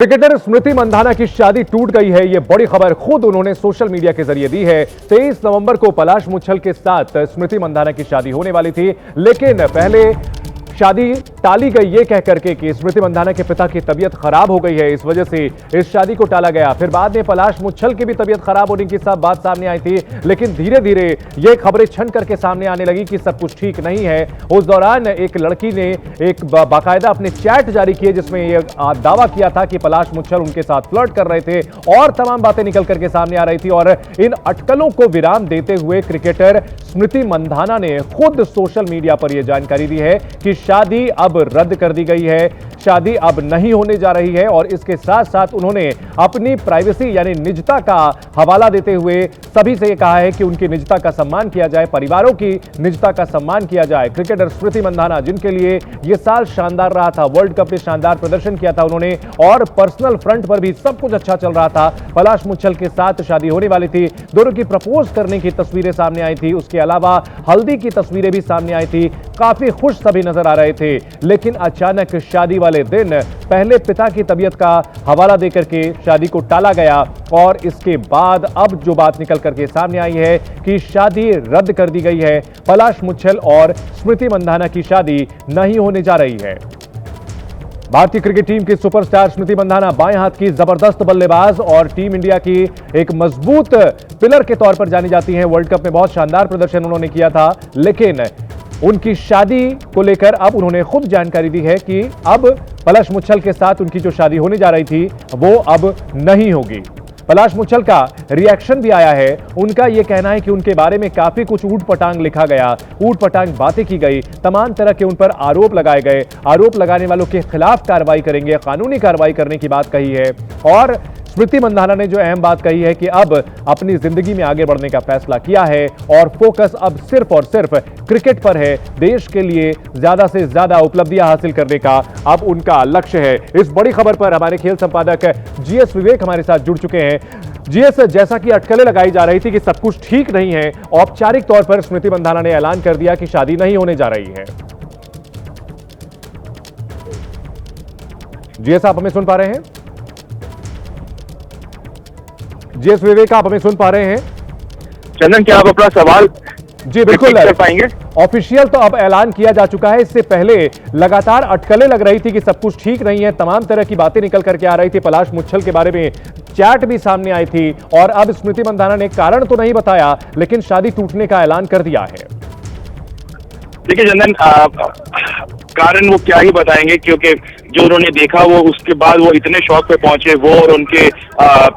Cricketer Smriti Mandhana की शादी टूट गई है। ये बड़ी खबर खुद उन्होंने सोशल मीडिया के जरिए दी है। 23 नवंबर को पलाश मुच्छल के साथ स्मृति मंधाना की शादी होने वाली थी, लेकिन पहले शादी टाली गई ये कह करके कि स्मृति मंधाना के पिता की तबीयत खराब हो गई है, इस वजह से इस शादी को टाला गया। फिर बाद में पलाश मुच्छल की भी तबीयत खराब होने की सब बात सामने आई थी, लेकिन धीरे धीरे ये खबरें छन करके सामने आने लगी कि सब कुछ ठीक नहीं है। उस दौरान एक लड़की ने एक बाकायदा अपने चैट जारी किए जिसमें ये दावा किया था कि पलाश मुच्छल उनके साथ फ्लर्ट कर रहे थे और तमाम बातें निकल करके सामने आ रही थी। और इन अटकलों को विराम देते हुए क्रिकेटर स्मृति मंधाना ने खुद सोशल मीडिया पर यह जानकारी दी है कि शादी अब रद्द कर दी गई है, शादी अब नहीं होने जा रही है। और इसके साथ साथ उन्होंने अपनी प्राइवेसी यानी निजता का हवाला देते हुए सभी से कहा है कि उनकी निजता का सम्मान किया जाए, परिवारों की निजता का सम्मान किया जाए। क्रिकेटर स्मृति मंधाना जिनके लिए यह साल शानदार रहा था, वर्ल्ड कप में शानदार प्रदर्शन किया था उन्होंने और पर्सनल फ्रंट पर भी सब कुछ अच्छा चल रहा था। पलाश मुच्छल के साथ शादी होने वाली थी, दोनों की प्रपोज करने की तस्वीरें सामने आई थी, उसके अलावा हल्दी की तस्वीरें भी सामने आई थी, काफी खुश सभी नजर आ रहे थे। लेकिन अचानक शादी वाले दिन पहले पिता की तबीयत का हवाला देकर के शादी को टाला गया और इसके बाद अब जो बात निकल करके सामने आई है कि शादी रद्द कर दी गई है। पलाश मुच्छल और स्मृति मंधाना की शादी नहीं होने जा रही है। भारतीय क्रिकेट टीम की सुपरस्टार स्मृति मंधाना बाएं हाथ की जबरदस्त बल्लेबाज और टीम इंडिया की एक मजबूत पिलर के तौर पर जानी जाती हैं। वर्ल्ड कप में बहुत शानदार प्रदर्शन उन्होंने किया था, लेकिन उनकी शादी को लेकर अब उन्होंने खुद जानकारी दी है कि अब पलाश मुच्छल के साथ उनकी जो शादी होने जा रही थी वो अब नहीं होगी। पलाश मुच्छल का रिएक्शन भी आया है। उनका यह कहना है कि उनके बारे में काफी कुछ ऊट पटांग लिखा गया, ऊट पटांग बातें की गई, तमाम तरह के उन पर आरोप लगाए गए। आरोप लगाने वालों के खिलाफ कार्रवाई करेंगे, कानूनी कार्रवाई करने की बात कही है। और स्मृति मंधाना ने जो अहम बात कही है कि अब अपनी जिंदगी में आगे बढ़ने का फैसला किया है और फोकस अब सिर्फ और सिर्फ क्रिकेट पर है। देश के लिए ज्यादा से ज्यादा उपलब्धियां हासिल करने का अब उनका लक्ष्य है। इस बड़ी खबर पर हमारे खेल संपादक जीएस विवेक हमारे साथ जुड़ चुके हैं। जीएस, जैसा कि अटकलें लगाई जा रही थी कि सब कुछ ठीक नहीं है, औपचारिक तौर पर स्मृति मंधाना ने ऐलान कर दिया कि शादी नहीं होने जा रही है। जीएस, आप हमें सुन पा रहे हैं? जीएस विवेक, आप हमें सुन पा रहे हैं? चंदन, क्या आप अपना सवाल जी बिल्कुल कर पाएंगे? ऑफिशियल तो अब ऐलान किया जा चुका है। इससे पहले लगातार अटकलें लग रही थी कि सब कुछ ठीक नहीं है, तमाम तरह की बातें निकल करके आ रही थी। पलाश मुच्छल के बारे में चैट भी सामने आई थी और अब स्मृति मंधाना ने कारण तो नहीं बताया, लेकिन शादी टूटने का ऐलान कर दिया है। देखिए चंदन, कारण वो क्या ही बताएंगे, क्योंकि जो उन्होंने देखा वो उसके बाद वो इतने शौक पे पहुंचे, वो और उनके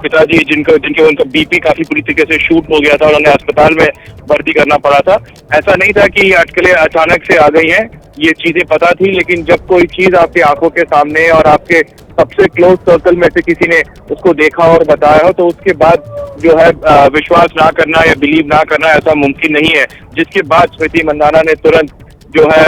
पिताजी जिनके उनका बीपी काफी पूरी तरीके से शूट हो गया था और उन्हें अस्पताल में भर्ती करना पड़ा था। ऐसा नहीं था कि ये अटकलें अचानक से आ गई हैं, ये चीजें पता थी। लेकिन जब कोई चीज आपकी आंखों के सामने और आपके सबसे क्लोज सर्कल में से किसी ने उसको देखा और बताया हो, तो उसके बाद जो है विश्वास ना करना या बिलीव ना करना ऐसा मुमकिन नहीं है। जिसके बाद स्मृति मंधाना ने तुरंत जो है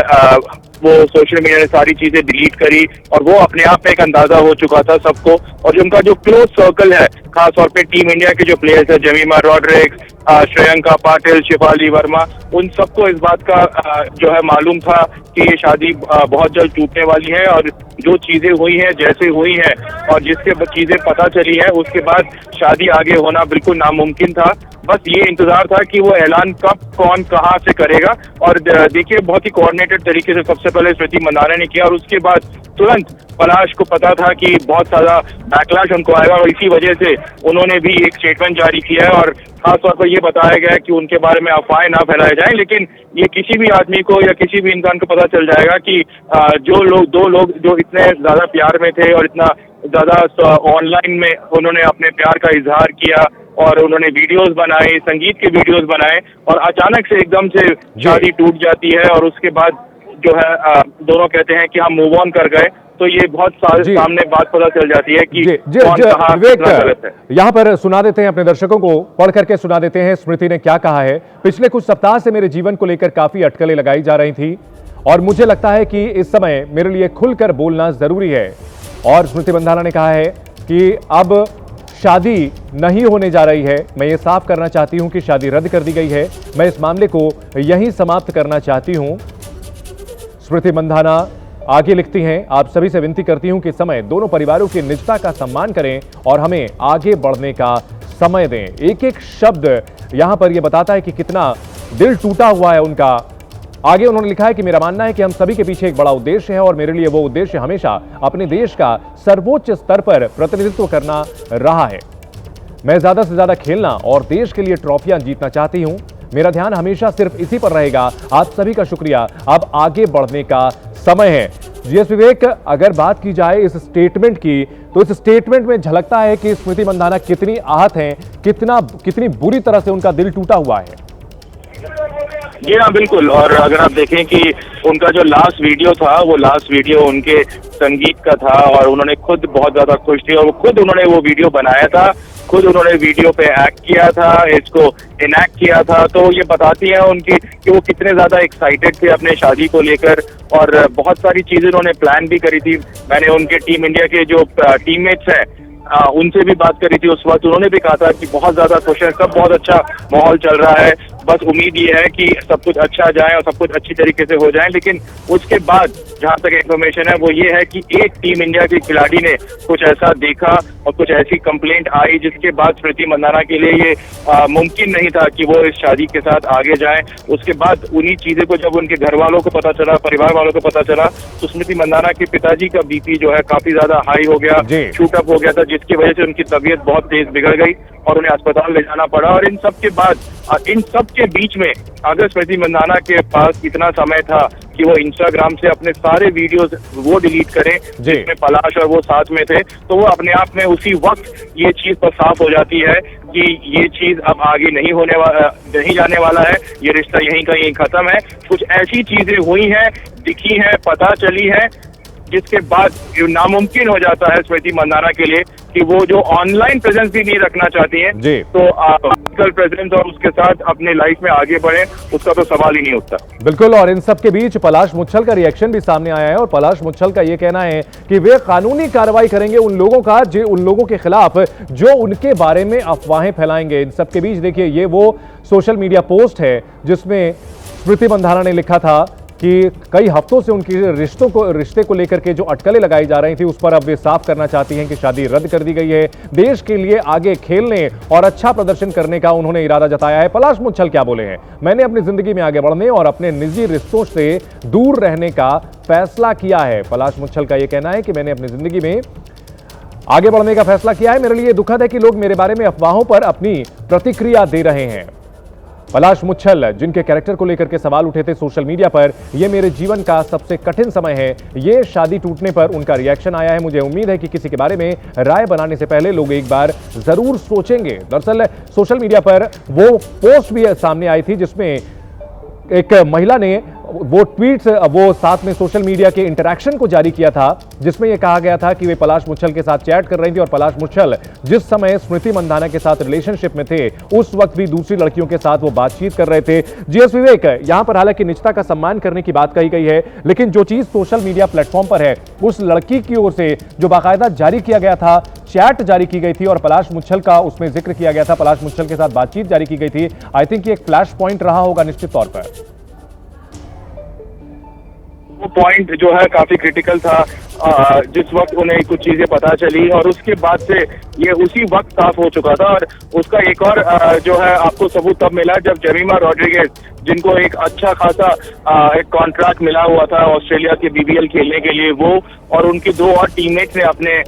वो सोशल मीडिया ने सारी चीजें डिलीट करी और वो अपने आप में एक अंदाजा हो चुका था सबको। और जो उनका जो क्लोज सर्कल है, खास तौर पे टीम इंडिया के जो प्लेयर्स है, जमीमा रॉड्रिक्स, श्रेयंका पाटिल, शिफाली वर्मा, उन सबको इस बात का जो है मालूम था कि ये शादी बहुत जल्द टूटने वाली है। और जो चीजें हुई हैं, जैसे हुई हैं और जिसके चीजें पता चली है, उसके बाद शादी आगे होना बिल्कुल नामुमकिन था। बस ये इंतजार था कि वो ऐलान कब, कौन, कहां से करेगा। और देखिए, बहुत ही कोऑर्डिनेटेड तरीके से सबसे पहले स्मृति मंधाना ने किया और उसके बाद तुरंत पलाश को पता था कि बहुत सारा बैकलैश उनको आएगा और इसी वजह से उन्होंने भी एक स्टेटमेंट जारी किया है। और खासतौर पर यह बताया गया है कि उनके बारे में अफवाहें ना फैलाई जाएं, लेकिन ये किसी भी आदमी को या किसी भी इंसान को पता चल जाएगा कि दो लोग जो इतने ज्यादा प्यार में थे और इतना ज्यादा ऑनलाइन में उन्होंने अपने प्यार का इजहार किया और उन्होंने वीडियोस बनाए, संगीत के वीडियोस बनाए, और अचानक से एकदम से शादी टूट जाती है और उसके बाद जो है दोनों कहते हैं कि हम मूव ऑन कर गए। तो ये बहुत सारे सामने बात पता चल जाती है कि कौन कहाँ गलत है। यहाँ पर सुना देते हैं अपने दर्शकों को, पढ़ करके सुना देते हैं स्मृति ने क्या कहा है। पिछले कुछ सप्ताह से मेरे जीवन को लेकर काफी अटकलें लगाई जा रही थी और मुझे लगता है कि इस समय मेरे लिए खुलकर बोलना जरूरी है। और स्मृति मंधाना ने कहा है कि अब शादी नहीं होने जा रही है। मैं ये साफ करना चाहती हूं कि शादी रद्द कर दी गई है। मैं इस मामले को यहीं समाप्त करना चाहती हूं। स्मृति मंधाना आगे लिखती हैं, आप सभी से विनती करती हूं कि इस समय दोनों परिवारों की निजता का सम्मान करें और हमें आगे बढ़ने का समय दें। एक एक शब्द यहां पर यह बताता है कि कितना दिल टूटा हुआ है उनका। आगे उन्होंने लिखा है कि मेरा मानना है कि हम सभी के पीछे एक बड़ा उद्देश्य है और मेरे लिए वो उद्देश्य हमेशा अपने देश का सर्वोच्च स्तर पर प्रतिनिधित्व करना रहा है। मैं ज्यादा से ज्यादा खेलना और देश के लिए ट्रॉफियां जीतना चाहती हूं। मेरा ध्यान हमेशा सिर्फ इसी पर रहेगा। आप सभी का शुक्रिया, अब आगे बढ़ने का समय है। जीएस विवेक, अगर बात की जाए इस स्टेटमेंट की, तो इस स्टेटमेंट में झलकता है कि स्मृति मंधाना कितनी आहत हैं, कितनी बुरी तरह से उनका दिल टूटा हुआ है। जी हाँ, बिल्कुल। और अगर आप देखें कि उनका जो लास्ट वीडियो था, वो लास्ट वीडियो उनके संगीत का था और उन्होंने खुद बहुत ज्यादा खुश थे और खुद उन्होंने वो वीडियो बनाया था, खुद उन्होंने वीडियो पे एक्ट किया था, इसको इनैक्ट किया था। तो ये बताती है उनकी कि वो कितने ज्यादा एक्साइटेड थे अपने शादी को लेकर और बहुत सारी चीजें उन्होंने प्लान भी करी थी। मैंने उनके टीम इंडिया के जो टीममेट्स हैं उनसे भी बात करी थी उस वक्त। उन्होंने भी कहा था कि बहुत ज्यादा खुश है, सब बहुत अच्छा माहौल चल रहा है, बस उम्मीद ये है कि सब कुछ अच्छा जाए और सब कुछ अच्छी तरीके से हो जाए। लेकिन उसके बाद जहां तक इन्फॉर्मेशन है वो ये है कि एक टीम इंडिया के खिलाड़ी ने कुछ ऐसा देखा और कुछ ऐसी कंप्लेंट आई जिसके बाद स्मृति मंधाना के लिए ये मुमकिन नहीं था कि वो इस शादी के साथ आगे जाएं। उसके बाद उन्हीं चीजें को जब उनके घर वालों को पता चला, परिवार वालों को पता चला, तो स्मृति मंधाना के पिताजी का बीपी जो है काफी ज्यादा हाई हो गया, शूट अप हो गया था, जिसकी वजह से उनकी तबीयत बहुत तेज बिगड़ गई और उन्हें अस्पताल ले जाना पड़ा। और इन सब के बाद, इन सब के बीच में अगर स्मृति मंधाना के पास इतना समय था कि वो इंस्टाग्राम से अपने सारे वीडियोस वो डिलीट करें जिसमें पलाश और वो साथ में थे, तो वो अपने आप में उसी वक्त ये चीज पर साफ हो जाती है कि ये चीज अब आगे नहीं जाने वाला है, ये रिश्ता यहीं का यहीं खत्म है। कुछ ऐसी चीजें हुई हैं, दिखी हैं, पता चली है, जिसके बाद नामुमकिन हो जाता है स्मृति मंधाना के लिए कि वो जो ऑनलाइन प्रेजेंस भी नहीं रखना चाहती हैं, तो फिजिकल प्रेजेंस और उसके साथ अपने लाइफ में आगे बढ़े, उसका तो सवाल ही नहीं उठता। बिल्कुल। और इन सब के बीच पलाश मुच्छल का रिएक्शन भी सामने आया है और पलाश मुच्छल का ये कहना है कि वे कानूनी कार्रवाई करेंगे उन लोगों के खिलाफ जो उनके बारे में अफवाहें फैलाएंगे। इन सब के बीच देखिए, ये वो सोशल मीडिया पोस्ट है जिसमें स्मृति मंधाना ने लिखा था कि कई हफ्तों से उनके रिश्ते को लेकर के जो अटकलें लगाई जा रही थी उस पर अब वे साफ करना चाहती हैं कि शादी रद्द कर दी गई है। देश के लिए आगे खेलने और अच्छा प्रदर्शन करने का उन्होंने इरादा जताया है। पलाश मुच्छल क्या बोले हैं? मैंने अपनी जिंदगी में आगे बढ़ने और अपने निजी रिश्तों से दूर रहने का फैसला किया है। पलाश मुच्छल का यह कहना है कि मैंने अपनी जिंदगी में आगे बढ़ने का फैसला किया है। मेरे लिए दुखद है कि लोग मेरे बारे में अफवाहों पर अपनी प्रतिक्रिया दे रहे हैं। पलाश मुच्छल, जिनके कैरेक्टर को लेकर के सवाल उठे थे सोशल मीडिया पर, यह मेरे जीवन का सबसे कठिन समय है। ये शादी टूटने पर उनका रिएक्शन आया है। मुझे उम्मीद है कि किसी के बारे में राय बनाने से पहले लोग एक बार जरूर सोचेंगे। दरअसल सोशल मीडिया पर वो पोस्ट भी सामने आई थी जिसमें एक महिला ने वो साथ में सोशल मीडिया के इंटरैक्शन को जारी किया था जिसमें यह कहा गया था कि वे पलाश मुच्छल के साथ चैट कर रही थी और पलाश मुच्छल जिस समय स्मृति मंधाना के साथ रिलेशनशिप में थे उस वक्त भी दूसरी लड़कियों के साथ वो बातचीत कर रहे थे। जीएस विवेक, यहां पर हालांकि निजता का सम्मान करने की बात कही गई है, लेकिन जो चीज सोशल मीडिया प्लेटफॉर्म पर है उस लड़की की ओर से जो बाकायदा जारी किया गया था, चैट जारी की गई थी और पलाश मुच्छल का उसमें जिक्र किया गया था, पलाश मुच्छल के साथ बातचीत जारी की गई थी। आई थिंक ये एक फ्लैश पॉइंट रहा होगा निश्चित तौर पर। वो पॉइंट जो है काफी क्रिटिकल था जिस वक्त उन्हें कुछ चीजें पता चली और उसके बाद से ये उसी वक्त साफ हो चुका था। और उसका एक और जो है आपको सबूत तब मिला जब जेमिमा रोड्रिगेज, जिनको एक अच्छा खासा एक कॉन्ट्रैक्ट मिला हुआ था ऑस्ट्रेलिया के बीबीएल खेलने के लिए, वो और उनके दो और टीममेट्स ने अपने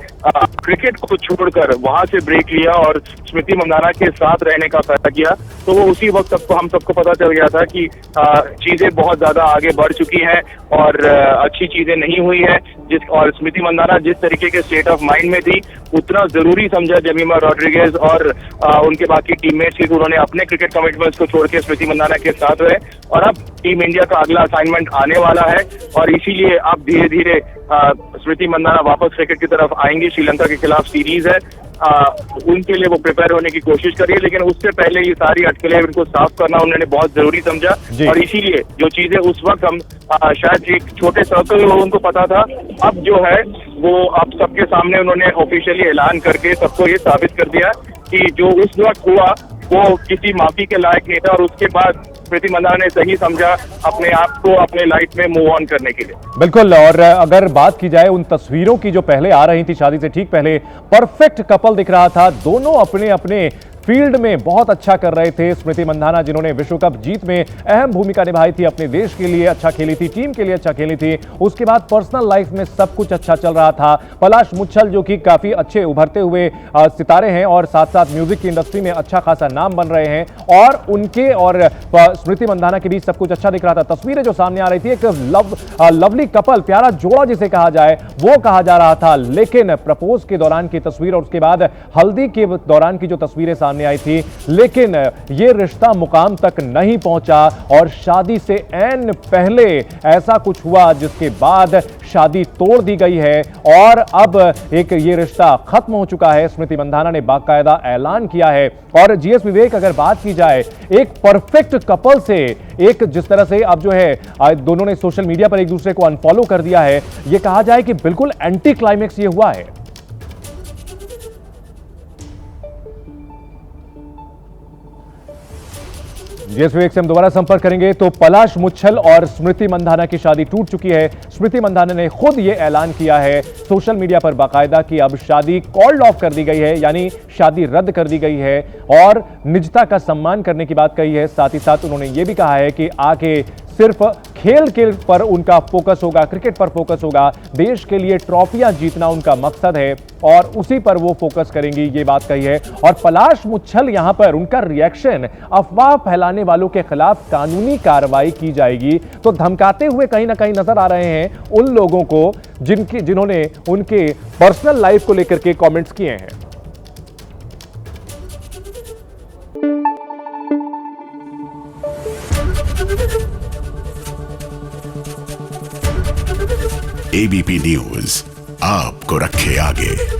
क्रिकेट को छोड़कर वहां से ब्रेक लिया और स्मृति मंधाना के साथ रहने का फैसला किया। तो वो उसी वक्त हम सबको पता चल गया था कि चीजें बहुत ज्यादा आगे बढ़ चुकी हैं और अच्छी चीजें नहीं हुई है। और स्मृति मंधाना जिस तरीके के स्टेट ऑफ माइंड में थी, उतना जरूरी समझा जेमिमा रोड्रिगेज और उनके बाकी टीममेट्स की, उन्होंने अपने क्रिकेट कमिटमेंट्स को छोड़ के स्मृति मंधाना के साथ रहे। और अब टीम इंडिया का अगला असाइनमेंट आने वाला है और इसीलिए अब धीरे धीरे स्मृति मंधाना वापस क्रिकेट की तरफ आएंगी। श्रीलंका के खिलाफ सीरीज है, उनके लिए वो प्रिपेयर होने की कोशिश करिए, लेकिन उससे पहले ये सारी अटकलें उनको साफ करना उन्होंने बहुत जरूरी समझा। और इसीलिए जो चीजें उस वक्त हम शायद एक छोटे सर्कल में उनको पता था, अब जो है वो अब सबके सामने उन्होंने ऑफिशियली ऐलान करके सबको ये साबित कर दिया कि जो उस वक्त हुआ वो किसी माफी के लायक नहीं था। और उसके बाद स्मृति मंदाना ने सही समझा अपने आप को अपने लाइफ में मूव ऑन करने के लिए। बिल्कुल। और अगर बात की जाए उन तस्वीरों की जो पहले आ रही थी शादी से ठीक पहले, परफेक्ट कपल दिख रहा था, दोनों अपने अपने फील्ड में बहुत अच्छा कर रहे थे। स्मृति मंदाना जिन्होंने विश्व कप जीत में अहम भूमिका निभाई थी, अपने देश के लिए अच्छा खेली थी, टीम के लिए अच्छा खेली थी, उसके बाद पर्सनल लाइफ में सब कुछ अच्छा चल रहा था। पलाश मुच्छल जो कि काफी अच्छे उभरते हुए सितारे हैं और साथ साथ म्यूजिक की इंडस्ट्री में अच्छा खासा नाम बन रहे हैं, और उनके और स्मृति मंदाना के बीच सब कुछ अच्छा दिख रहा था। तस्वीरें जो सामने आ रही थी, एक लवली कपल, प्यारा जोड़ा जिसे कहा जाए वो कहा जा रहा था, लेकिन प्रपोज के दौरान की तस्वीर और उसके बाद हल्दी के दौरान की जो तस्वीरें सामने आई थी, लेकिन यह रिश्ता मुकाम तक नहीं पहुंचा और शादी से ऐन पहले ऐसा कुछ हुआ जिसके बाद शादी तोड़ दी गई है और अब एक ये रिश्ता खत्म हो चुका है। स्मृति मंदाना ने बाकायदा ऐलान किया है। और जीएस विवेक, अगर बात की जाए एक परफेक्ट कपल से, एक जिस तरह से अब जो है दोनों ने सोशल मीडिया पर एक दूसरे को अनफॉलो कर दिया है, यह कहा जाए कि बिल्कुल एंटी क्लाइमेक्स ये हुआ है। जीएस विवेक से हम दोबारा संपर्क करेंगे तो पलाश मुच्छल और स्मृति मंदाना की शादी टूट चुकी है। स्मृति मंदाना ने खुद ये ऐलान किया है सोशल मीडिया पर बाकायदा कि अब शादी कॉल्ड ऑफ कर दी गई है, यानी शादी रद्द कर दी गई है और निजता का सम्मान करने की बात कही है। साथ ही साथ उन्होंने ये भी कहा है कि आगे सिर्फ खेल के पर उनका फोकस होगा, क्रिकेट पर फोकस होगा, देश के लिए ट्रॉफियां जीतना उनका मकसद है और उसी पर वो फोकस करेंगी, ये बात कही है। और पलाश मुच्छल यहां पर उनका रिएक्शन, अफवाह फैलाने वालों के खिलाफ कानूनी कार्रवाई की जाएगी तो धमकाते हुए कहीं ना कहीं नजर आ रहे हैं उन लोगों को जिन्होंने उनके पर्सनल लाइफ को लेकर के कमेंट्स किए हैं। एबीपी न्यूज आपको रखे आगे।